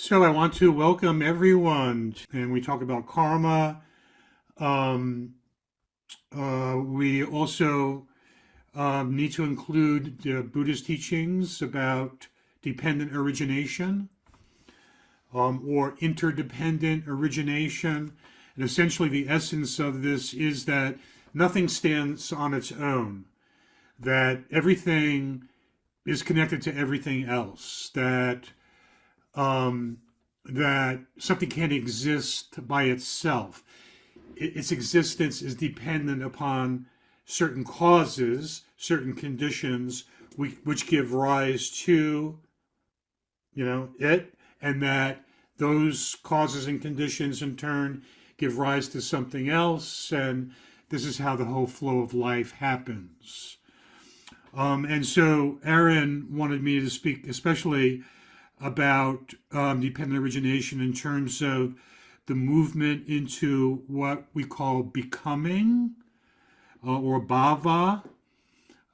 So I want to welcome everyone, and we talk about karma. We also need to include the Buddhist teachings about dependent origination or interdependent origination. And essentially, the essence of this is that nothing stands on its own, that everything is connected to everything else, um, that something can't exist by itself. Its existence is dependent upon certain causes, certain conditions, which give rise to, it, and that those causes and conditions in turn give rise to something else, and this is how the whole flow of life happens. And so Aaron wanted me to speak especially about dependent origination in terms of the movement into what we call becoming or bhava.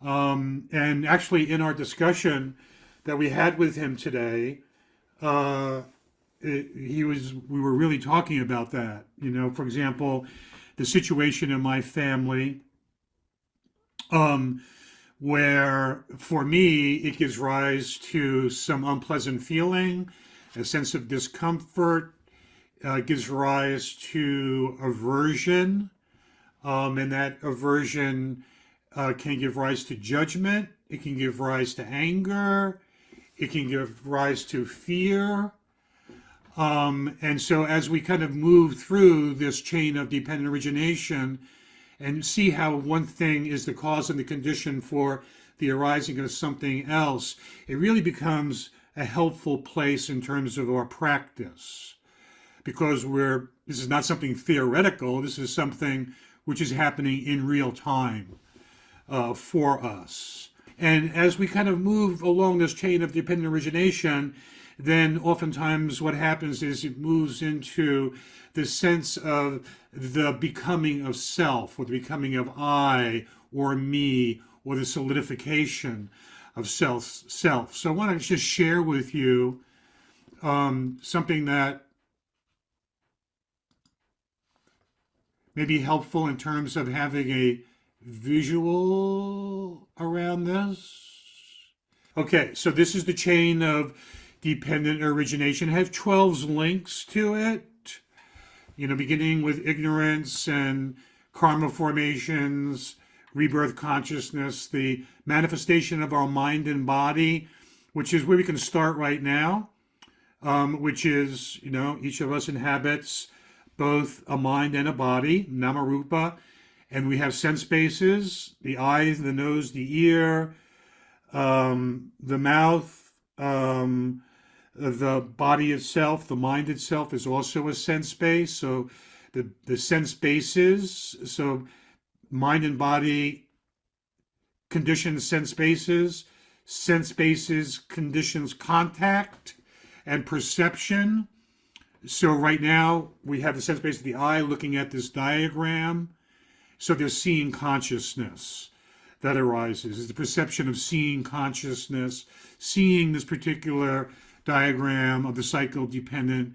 And actually, in our discussion that we had with him today, uh, we were really talking about that. For example, the situation in my family, where for me it gives rise to some unpleasant feeling, a sense of discomfort, gives rise to aversion, and that aversion can give rise to judgment, it can give rise to anger, it can give rise to fear. And so as we kind of move through this chain of dependent origination and see how one thing is the cause and the condition for the arising of something else, it really becomes a helpful place in terms of our practice. Because this is not something theoretical, this is something which is happening in real time for us. And as we kind of move along this chain of dependent origination, then oftentimes what happens is it moves into the sense of the becoming of self, or the becoming of I or me, or the solidification of self. So I want to just share with you something that may be helpful in terms of having a visual around this. Okay, so this is the chain of dependent origination. It has 12 links to it, beginning with ignorance and karma formations, rebirth consciousness, the manifestation of our mind and body, which is where we can start right now, which is, each of us inhabits both a mind and a body, namarupa, and we have sense bases, the eyes, the nose, the ear, the mouth, the body itself, the mind itself is also a sense base. So the sense bases, so mind and body conditions sense bases conditions contact and perception. So right now we have the sense base of the eye looking at this diagram. So there's seeing consciousness that arises. It's the perception of seeing consciousness, seeing this particular diagram of the cycle-dependent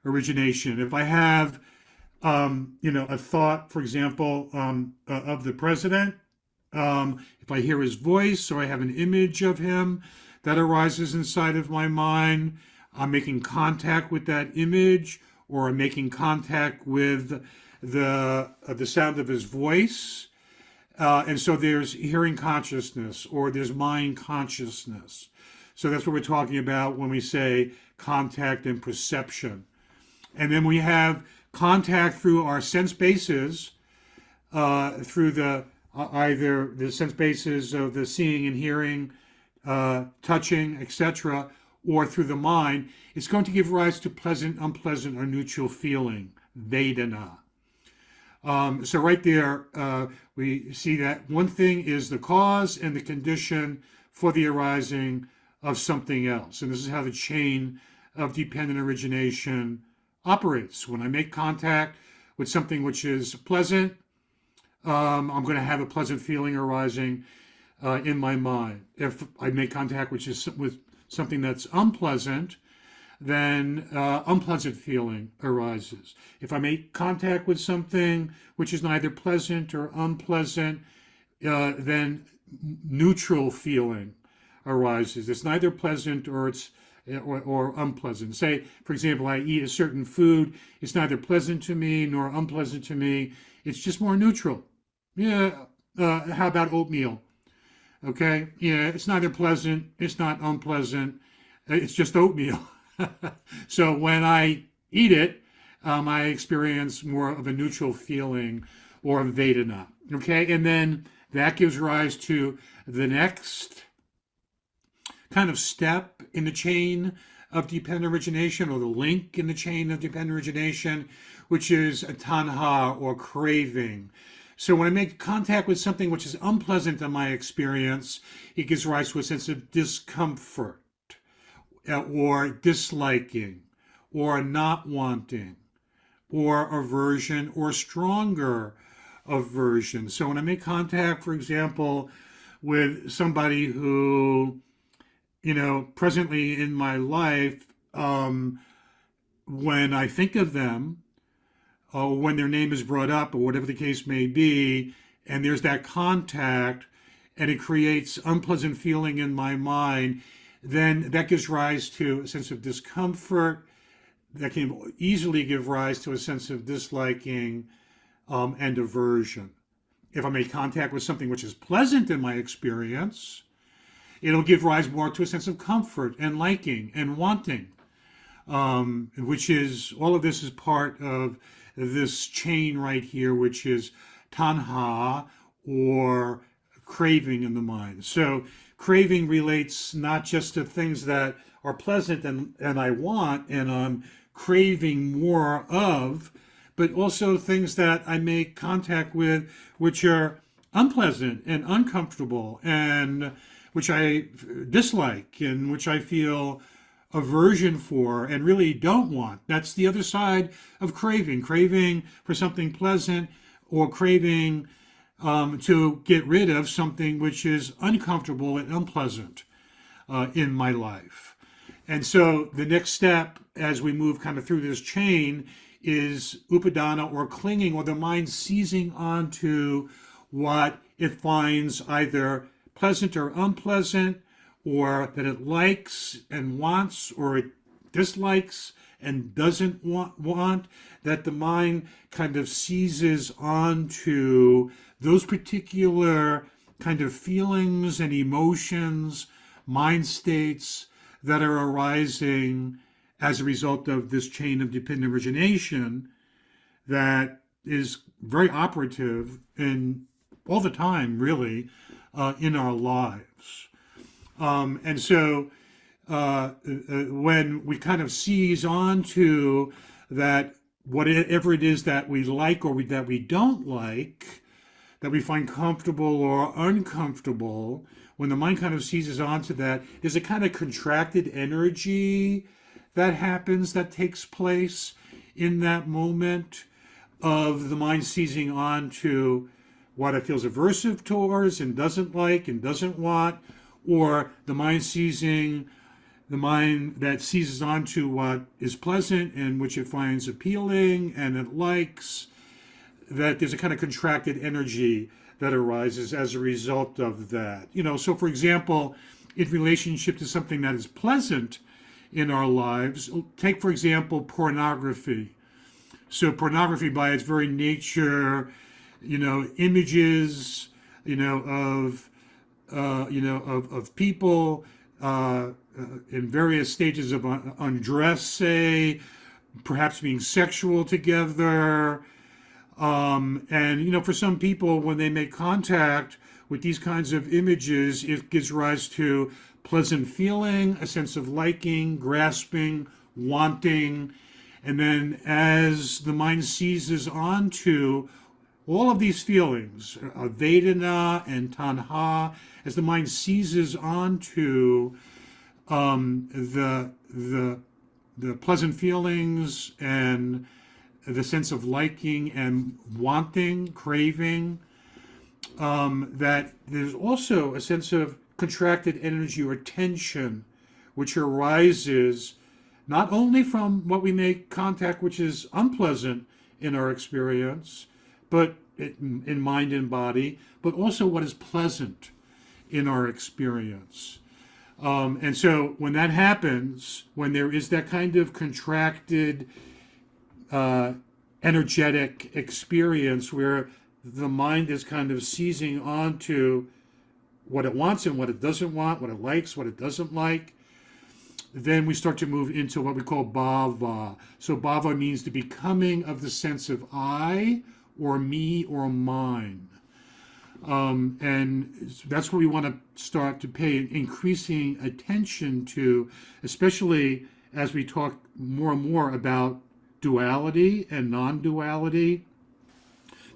origination. If I have, a thought, for example, of the president, if I hear his voice or I have an image of him that arises inside of my mind, I'm making contact with that image, or I'm making contact with the sound of his voice. And so there's hearing consciousness, or there's mind consciousness. So that's what we're talking about when we say contact and perception. And then we have contact through our sense bases, through either the sense bases of the seeing and hearing, touching, etc., or through the mind. It's going to give rise to pleasant, unpleasant, or neutral feeling, vedana. So right there, we see that one thing is the cause and the condition for the arising of something else. And this is how the chain of dependent origination operates. When I make contact with something which is pleasant, I'm going to have a pleasant feeling arising in my mind. If I make contact with something that's unpleasant, then unpleasant feeling arises. If I make contact with something which is neither pleasant or unpleasant, then neutral feeling arises. It's neither pleasant or unpleasant. Say, for example, I eat a certain food. It's neither pleasant to me nor unpleasant to me. It's just more neutral. Yeah. How about oatmeal? Okay. Yeah. It's neither pleasant. It's not unpleasant. It's just oatmeal. So when I eat it, I experience more of a neutral feeling or vedana. Okay. And then that gives rise to the next kind of step in the chain of dependent origination, or the link in the chain of dependent origination, which is a tanha, or craving. So when I make contact with something which is unpleasant in my experience, it gives rise to a sense of discomfort, or disliking, or not wanting, or aversion, or stronger aversion. So when I make contact, for example, with somebody who, presently in my life, when I think of them, or when their name is brought up, or whatever the case may be, and there's that contact, and it creates unpleasant feeling in my mind, then that gives rise to a sense of discomfort that can easily give rise to a sense of disliking and aversion. If I make contact with something which is pleasant in my experience, it'll give rise more to a sense of comfort and liking and wanting, which is, all of this is part of this chain right here, which is tanha, or craving in the mind. So craving relates not just to things that are pleasant and I want and I'm craving more of, but also things that I make contact with which are unpleasant and uncomfortable, and which I dislike, and which I feel aversion for and really don't want. That's the other side of craving. Craving for something pleasant, or craving to get rid of something which is uncomfortable and unpleasant in my life. And so the next step, as we move kind of through this chain, is upadana, or clinging, or the mind seizing onto what it finds either pleasant or unpleasant, or that it likes and wants, or it dislikes and doesn't want, that the mind kind of seizes onto those particular kind of feelings and emotions, mind states that are arising as a result of this chain of dependent origination that is very operative in all the time, really, in our lives. And so when we kind of seize onto that, whatever it is that we like or that we don't like, that we find comfortable or uncomfortable, when the mind kind of seizes onto that, there's a kind of contracted energy that happens, that takes place in that moment of the mind seizing on to what it feels aversive towards and doesn't like and doesn't want, or the mind that seizes on to what is pleasant and which it finds appealing and it likes, that there's a kind of contracted energy that arises as a result of that. So for example, in relationship to something that is pleasant in our lives, take, for example, pornography. So pornography, by its very nature, images, of people in various stages of undress, say, perhaps being sexual together. And for some people, when they make contact with these kinds of images, it gives rise to pleasant feeling, a sense of liking, grasping, wanting. And then as the mind seizes onto all of these feelings, vedana and tanha, as the mind seizes onto the pleasant feelings and the sense of liking and wanting, craving, that there's also a sense of contracted energy or tension which arises not only from what we make contact, which is unpleasant in our experience, but in mind and body, but also what is pleasant in our experience. And so when that happens, when there is that kind of contracted, energetic experience where the mind is kind of seizing onto what it wants and what it doesn't want, what it likes, what it doesn't like, then we start to move into what we call bhava. So bhava means the becoming of the sense of I or me or mine. And that's what we want to start to pay increasing attention to, especially as we talk more and more about duality and non-duality,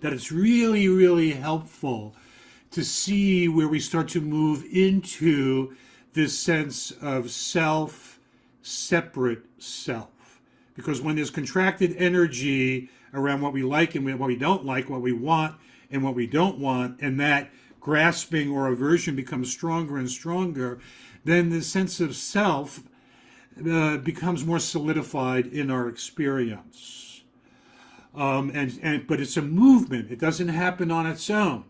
that it's really, really helpful to see where we start to move into this sense of self, separate self. Because when there's contracted energy around what we like and what we don't like, what we want and what we don't want, and that grasping or aversion becomes stronger and stronger, then the sense of self becomes more solidified in our experience. But it's a movement. It doesn't happen on its own.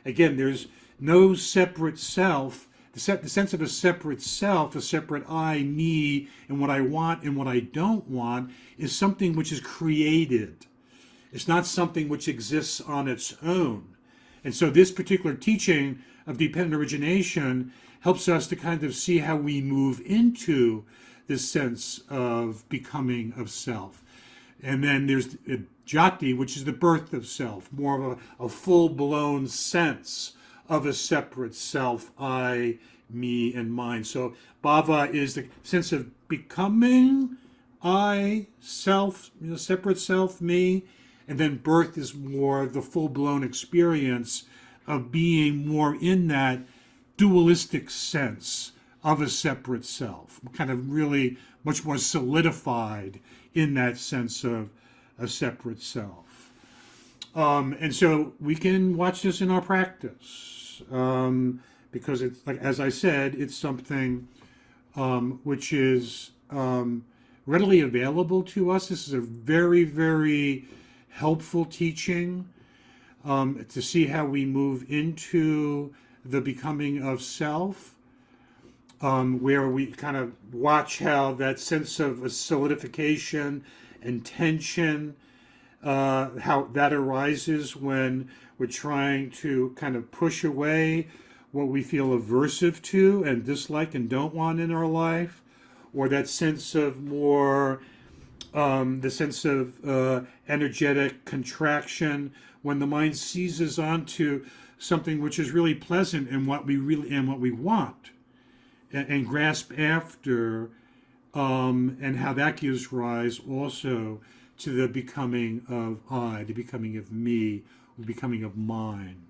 Again, there's no separate self. The sense of a separate self, a separate I, me, and what I want and what I don't want is something which is created. It's not something which exists on its own. And so this particular teaching of dependent origination helps us to kind of see how we move into this sense of becoming of self. And then there's jati, which is the birth of self, more of a full-blown sense of a separate self, I, me, and mine. So bhava is the sense of becoming I, self, separate self, me, and then birth is more the full-blown experience of being more in that dualistic sense of a separate self, kind of really much more solidified in that sense of a separate self. And so we can watch this in our practice because it's, like as I said, it's something which is readily available to us. This is a very, very helpful teaching to see how we move into the becoming of self, where we kind of watch how that sense of a solidification and tension, how that arises when we're trying to kind of push away what we feel aversive to and dislike and don't want in our life, or that sense of more, the sense of energetic contraction when the mind seizes onto something which is really pleasant and what we want and grasp after, and how that gives rise also to the becoming of I, the becoming of me, the becoming of mine.